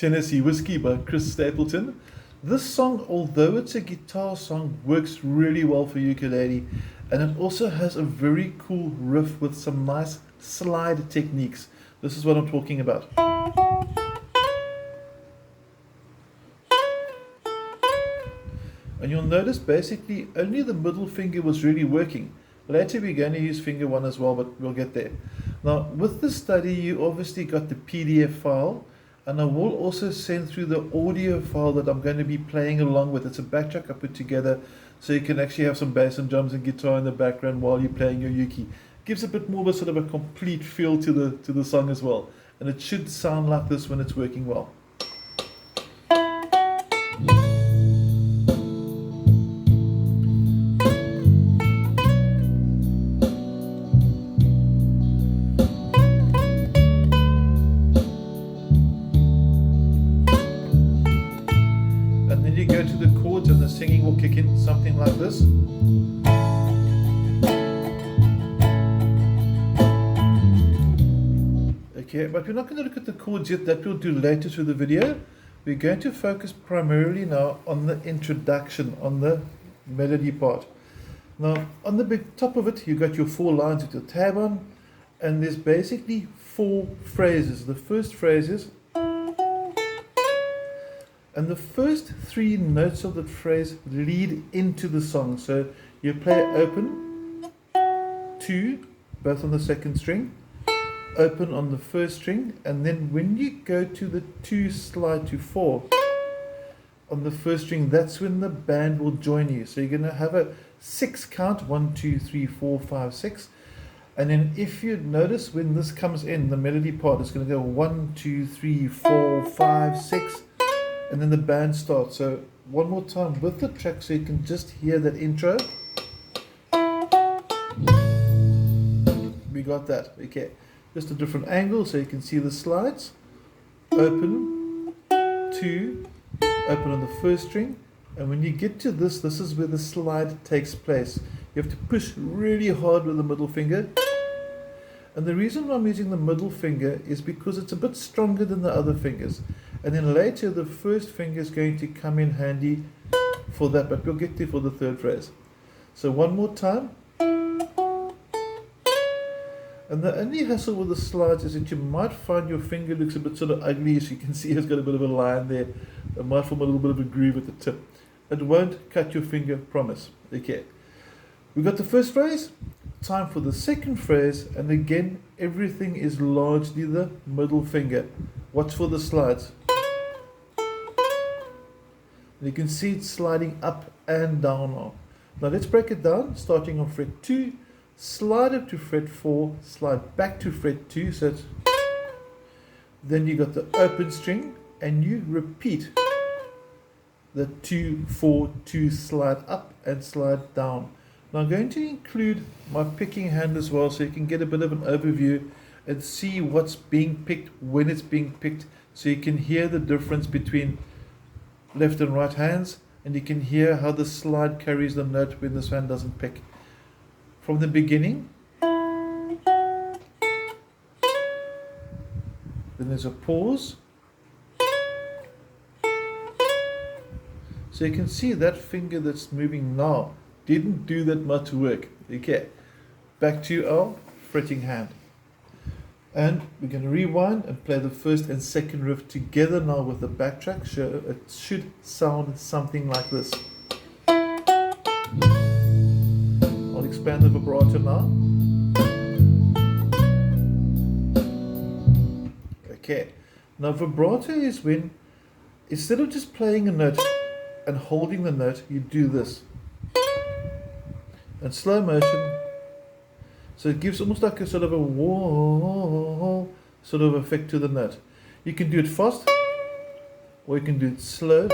Tennessee Whiskey by Chris Stapleton. This song, although it's a guitar song, works really well for ukulele, and it also has a very cool riff with some nice slide techniques. This is what I'm talking about. And you'll notice basically only the middle finger was really working. Later we're going to use finger one as well, but we'll get there. Now with this study you obviously got the PDF file, and I will also send through the audio file that I'm going to be playing along with. It's a backtrack I put together so you can actually have some bass and drums and guitar in the background while you're playing your uke. Gives a bit more of a sort of a complete feel to the song as well, and it should sound like this when it's working well. And then you go to the chords and the singing will kick in something like this. Okay, but we're not going to look at the chords yet, that we'll do later through the video. We're going to focus primarily now on the introduction, on the melody part. Now, on the big top of it, you've got your 4 lines with your tab on, and there's basically 4 phrases. The first phrase is, and the first 3 notes of that phrase lead into the song. So you play open, 2, both on the second string, open on the first string, and then when you go to the 2 slide to 4 on the first string, that's when the band will join you. So you're going to have a 6 count, 1, 2, 3, 4, 5, 6. And then if you notice when this comes in, the melody part is going to go 1, 2, 3, 4, 5, 6, and then the band starts. So one more time with the track so you can just hear that intro. We got that. Okay. Just a different angle so you can see the slides. Open, 2, open on the first string, and when you get to this, this is where the slide takes place. You have to push really hard with the middle finger. And the reason why I'm using the middle finger is because it's a bit stronger than the other fingers. And then later the first finger is going to come in handy for that, but we'll get there for the third phrase. So one more time. And the only hassle with the slides is that you might find your finger looks a bit sort of ugly, as you can see it's got a bit of a line there. It might form a little bit of a groove at the tip. It won't cut your finger, promise. Okay. We've got the first phrase, time for the second phrase, and again, everything is largely the middle finger. Watch for the slides. And you can see it sliding up and down now. Now let's break it down, starting on fret 2. Slide up to fret 4, slide back to fret 2, so it's, then you got the open string, and you repeat the 2, 4, 2, slide up and slide down. Now I'm going to include my picking hand as well so you can get a bit of an overview and see what's being picked when it's being picked, so you can hear the difference between left and right hands, and you can hear how the slide carries the note when this hand doesn't pick. From the beginning, then there's a pause, so you can see that finger that's moving now didn't do that much work. Okay, back to our fretting hand, and we're going to rewind and play the first and second riff together now with the backtrack. So it should sound something like this. Expand the vibrato now. Okay, now vibrato is when instead of just playing a note and holding the note, you do this. And slow motion, so it gives almost like a sort of a whoa sort of effect to the note. You can do it fast or you can do it slow.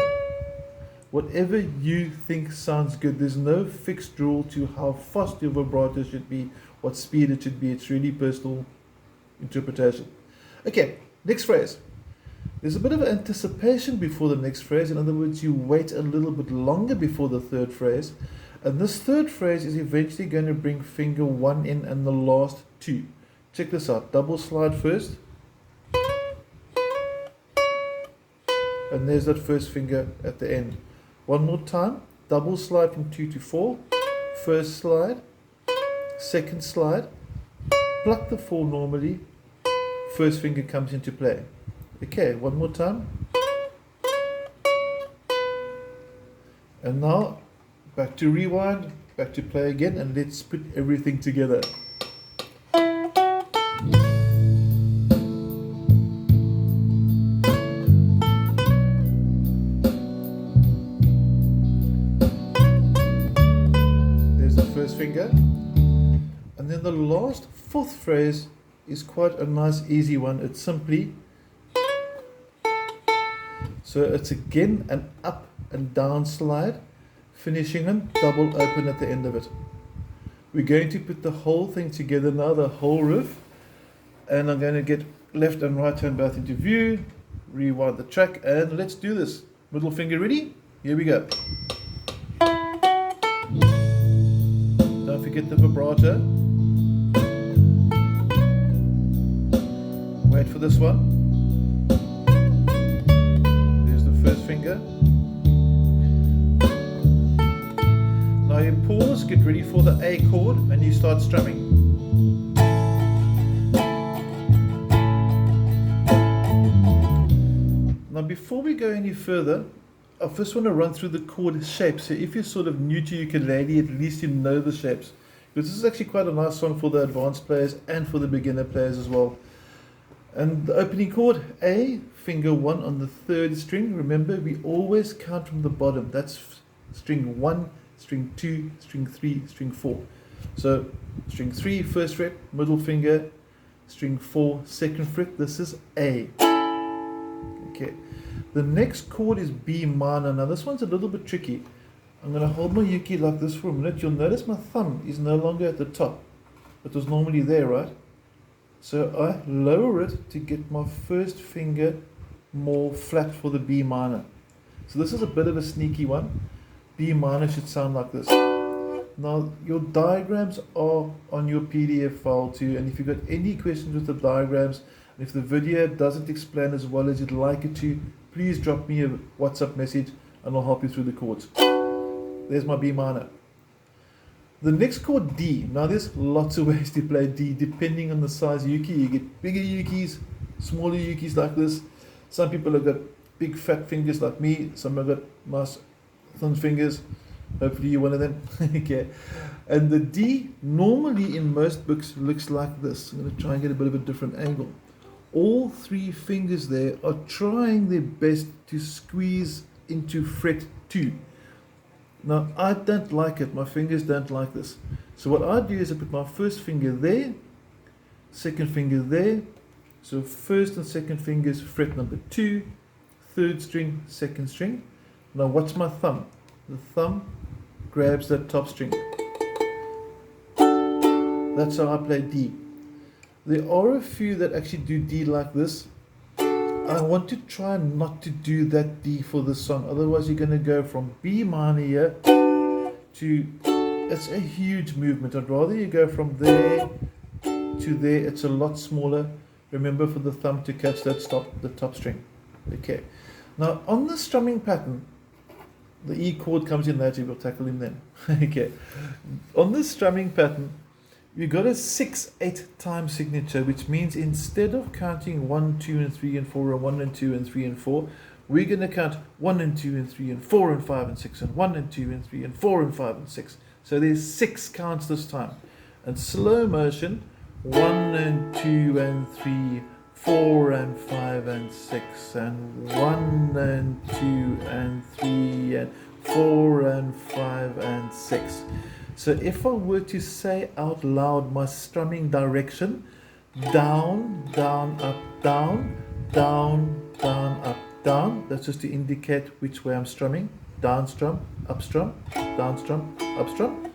Whatever you think sounds good. There's no fixed rule to how fast your vibrato should be, what speed it should be. It's really personal interpretation. Okay, next phrase. There's a bit of anticipation before the next phrase. In other words, you wait a little bit longer before the third phrase. And this third phrase is eventually going to bring finger 1 in and the last 2. Check this out. Double slide first. and there's that first finger at the end. One more time, double slide from 2 to 4, first slide, second slide, pluck the 4 normally, first finger comes into play. Okay, one more time. And now, back to rewind, back to play again, and let's put everything together. There's the first finger. And then the last, fourth phrase is quite a nice, easy one. It's simply, so it's again an up and down slide, finishing on double open at the end of it. We're going to put the whole thing together now, the whole riff, and I'm going to get left and right hand both into view, rewind the track, and let's do this. Middle finger ready? Here we go. Don't forget the vibrato. Wait for this one. There's the first finger. Now you pause, get ready for the A chord, and you start strumming. Now before we go any further, I first want to run through the chord shapes. So if you're sort of new to ukulele, at least you know the shapes. Because this is actually quite a nice song for the advanced players and for the beginner players as well. And the opening chord, A, finger 1 on the 3rd string. Remember, we always count from the bottom. That's string 1, string 2, string 3, string 4. So string 3, first fret, middle finger, string 4, second fret. This is A. Okay. The next chord is B minor. Now this one's a little bit tricky. I'm going to hold my uke like this for a minute. You'll notice my thumb is no longer at the top. It was normally there, right? So I lower it to get my first finger more flat for the B minor. So this is a bit of a sneaky one. B minor should sound like this. Now your diagrams are on your PDF file too, and if you've got any questions with the diagrams, and if the video doesn't explain as well as you'd like it to, please drop me a WhatsApp message and I'll help you through the chords. There's my B minor. The next chord, D. Now there's lots of ways to play D depending on the size uke. You get bigger ukes, smaller ukes like this. Some people have got big fat fingers like me. Some have got nice thin fingers. Hopefully you're one of them. Okay. And the D normally in most books looks like this. I'm going to try and get a bit of a different angle. All 3 fingers there are trying their best to squeeze into fret 2. Now, I don't like it. My fingers don't like this. So what I do is I put my first finger there, second finger there. So first and second fingers, fret number 2, 3rd string, 2nd string. Now what's my thumb? The thumb grabs that top string. That's how I play D. There are a few that actually do D like this. I want to try not to do that D for this song, otherwise you're going to go from B minor here to, it's a huge movement. I'd rather you go from there to there. It's a lot smaller. Remember for the thumb to catch that the top string. Okay. Now on the strumming pattern, the E chord comes in later, we'll tackle him then. Okay. On this strumming pattern, you got a 6/8 time signature, which means instead of counting 1, 2, and 3 and 4, and 1 and 2 and 3 and 4, we're going to count 1 and 2 and 3 and 4 and 5 and 6 and 1 and 2 and 3 and 4 and 5 and 6. So there's 6 counts this time. And slow motion, 1 and 2 and 3, 4 and 5 and 6, and 1 and 2 and 3 and 4 and 5 and 6. So if I were to say out loud my strumming direction, down, down, up, down, down, down, up, down, that's just to indicate which way I'm strumming, down strum, up strum, down strum, up strum.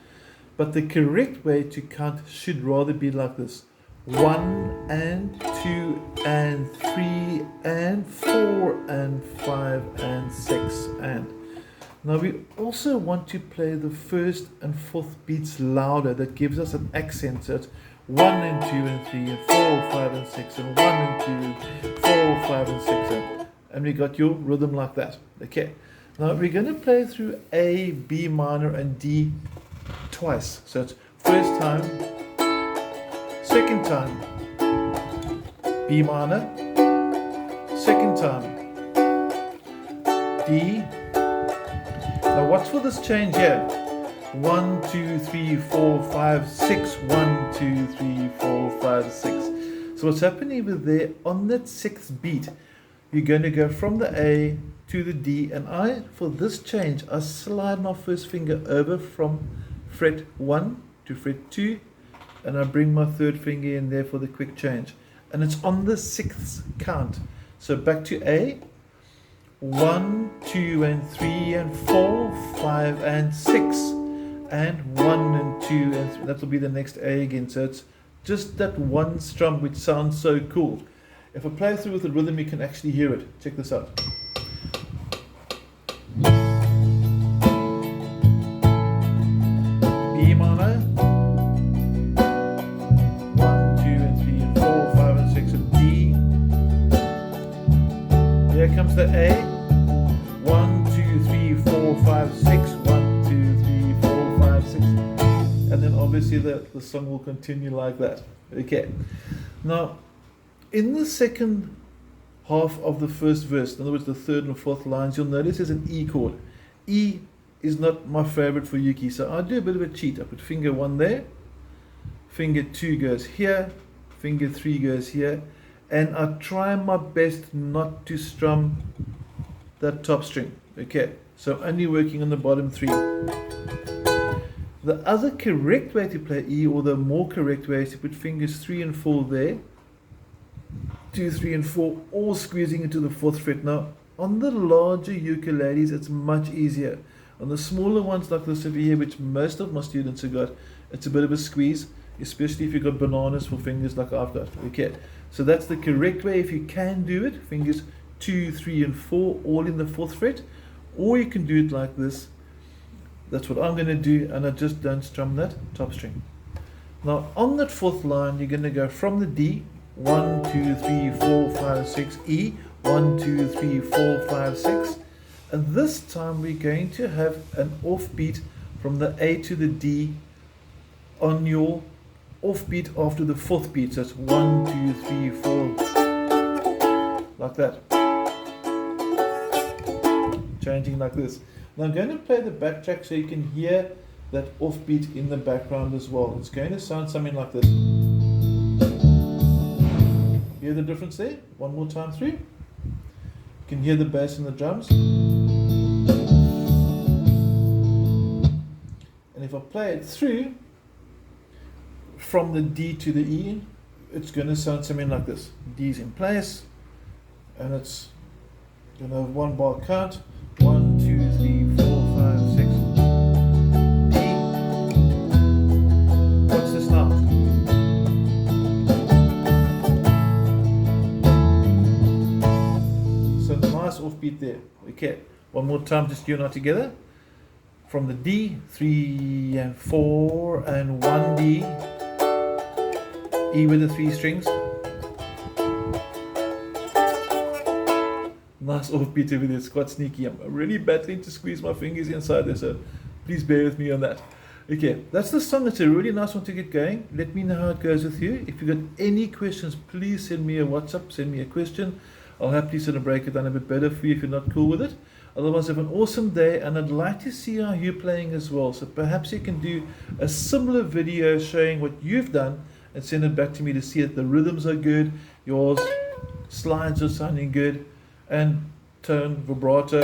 But the correct way to count should rather be like this: 1 and 2 and 3 and 4 and 5 and 6 and. Now we also want to play the first and fourth beats louder. That gives us an accent. So it's 1 and 2 and 3 and 4, 5 and 6 and 1 and 2 and 4, 5 and 6 and we got your rhythm like that. Okay, now we're going to play through A, B minor, and D twice. So it's first time, second time, B minor, second time, D. Now watch for this change here. 1, 2, 3, 4, 5, 6. 1, 2, 3, 4, 5, 6. So what's happening over there on that sixth beat, you're going to go from the A to the D, and for this change, I slide my first finger over from fret 1 to fret 2, and I bring my third finger in there for the quick change. And it's on the sixth count. So back to A, 1, 2, and 3, and 4, 5, and 6, and 1, and 2, and 3. That will be the next A again. So it's just that one strum which sounds so cool. If I play through with the rhythm, you can actually hear it. Check this out. B minor, 1, 2, and 3, and 4, 5, and 6, and D. Here comes the A, 1, 2, 3, 4, 5, 6, 1, 2, 3, 4, 5, 6, and then obviously the song will continue like that. Okay, now in the second half of the first verse, in other words the third and fourth lines, you'll notice there's an E chord. E is not my favorite for UKE, so I do a bit of a cheat. I put finger 1 there, finger 2 goes here, finger 3 goes here, and I try my best not to strum that top string. Okay, so I'm only working on the bottom 3. The other correct way to play E, or the more correct way, is to put fingers 3 and 4 there, 2, 3, and 4, all squeezing into the 4th fret. Now, on the larger ukuleles, it's much easier. On the smaller ones like this over here, which most of my students have got, it's a bit of a squeeze, especially if you've got bananas for fingers like I've got. Okay, so that's the correct way if you can do it. Fingers 2, 3, and 4, all in the 4th fret. Or you can do it like this. That's what I'm going to do, and I just don't strum that top string. Now, on that 4th line, you're going to go from the D, 1, 2, 3, 4, 5, 6, E, 1, 2, 3, 4, 5, 6. And this time we're going to have an offbeat from the A to the D on your offbeat after the 4th beat. So it's 1, 2, 3, 4, like that. Changing like this. Now I'm going to play the backtrack so you can hear that offbeat in the background as well. It's going to sound something like this. Hear the difference there? One more time through. You can hear the bass and the drums. And if I play it through from the D to the E, it's going to sound something like this. D's in place, and it's going to have 1 bar count. 1, 2, 3, 4, 5, 6. D. Watch this now. So nice offbeat there. Okay, one more time, just you and I together. From the D, 3 and 4 and 1 D. E with the 3 strings. Nice offbeat over there. It's quite sneaky. I'm really battling to squeeze my fingers inside there, so please bear with me on that. Okay, that's the song. It's a really nice one to get going. Let me know how it goes with you. If you've got any questions, please send me a WhatsApp, send me a question. I'll happily sort of break it down a bit better for you if you're not cool with it. Otherwise, have an awesome day, and I'd like to see how you're playing as well. So perhaps you can do a similar video showing what you've done and send it back to me to see that the rhythms are good, yours slides are sounding good, and tone, vibrato,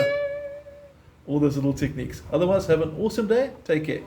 all those little techniques. Otherwise, have an awesome day. Take care.